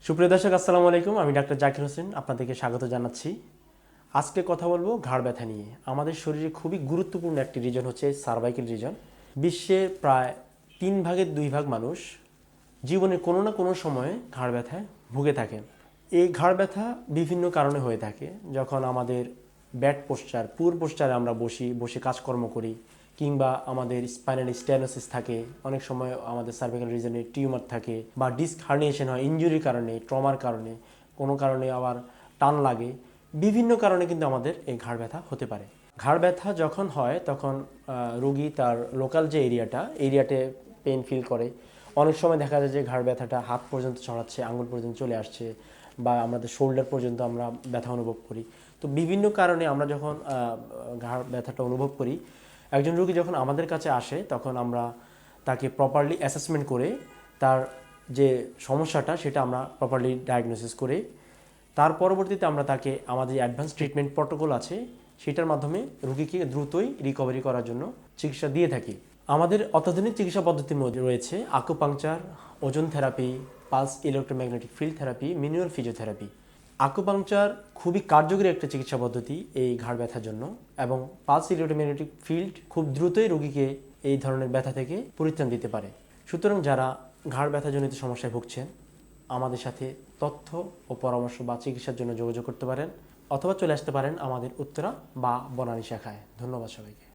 সুপ্রিয় দর্শক, আসসালামু আলাইকুম। আমি ডাক্তার জাকির হোসেন, আপনাদেরকে স্বাগত জানাচ্ছি। আজকে কথা বলবো ঘাড় ব্যথা নিয়ে। আমাদের শরীরে খুবই গুরুত্বপূর্ণ একটি রিজন হচ্ছে সার্ভাইকেল রিজন। বিশ্বের প্রায় 3/2 মানুষ জীবনের কোনো না কোনো সময়ে ঘাড় ব্যথায় ভুগে থাকেন। এই ঘাড় ব্যথা বিভিন্ন কারণে হয়ে থাকে। যখন আমাদের ব্যাড পোশ্চার, পুর পোশ্চারে আমরা বসে কাজকর্ম করি, কিংবা আমাদের স্পাইনাল স্টেনোসিস থাকে, অনেক সময় আমাদের সার্ভাইকাল রিজনে টিউমার থাকে, বা ডিস্ক হার্নিয়েশন হয় ইনজুরির কারণে, ট্রমার কারণে, কোনো কারণে আবার টান লাগে। বিভিন্ন কারণে কিন্তু আমাদের এই ঘাড় ব্যথা হতে পারে। ঘাড় ব্যথা যখন হয় তখন রোগী তার লোকাল যে এরিয়াতে পেন ফিল করে। অনেক সময় দেখা যায় যে ঘাড় ব্যথাটা হাত পর্যন্ত ছড়াচ্ছে, আঙুল পর্যন্ত চলে আসছে, বা আমাদের শোল্ডার পর্যন্ত আমরা ব্যথা অনুভব করি। তো বিভিন্ন কারণে আমরা যখন ঘাড় ব্যথাটা অনুভব করি, একজন রোগী যখন আমাদের কাছে আসে তখন আমরা তাকে প্রপারলি অ্যাসেসমেন্ট করে তার যে সমস্যাটা সেটা আমরা প্রপারলি ডায়াগনোসিস করে তার পরবর্তীতে আমরা তাকে আমাদের অ্যাডভান্স ট্রিটমেন্ট প্রটোকল আছে সেটার মাধ্যমে রোগীকে দ্রুতই রিকভারি করার জন্য চিকিৎসা দিয়ে থাকি। আমাদের অত্যাধুনিক চিকিৎসা পদ্ধতির মধ্যে রয়েছে আকুপাংচার, ওজন therapy, pulse electromagnetic field therapy, manual physiotherapy. Acupuncture খুবই কার্যকরী একটা চিকিৎসা পদ্ধতি এই ঘাড় ব্যথার জন্য, এবং পালস ইলেকট্রোম্যাগনেটিক ফিল্ড খুব দ্রুতই রোগীকে এই ধরনের ব্যথা থেকে পরিত্রাণ দিতে পারে। সুতরাং যারা ঘাড় ব্যথাজনিত সমস্যায় ভুগছেন, আমাদের সাথে তথ্য ও পরামর্শ বা চিকিৎসার জন্য যোগাযোগ করতে পারেন, অথবা চলে আসতে পারেন আমাদের উত্তরা বা বনানী শাখায়। ধন্যবাদ সবাইকে।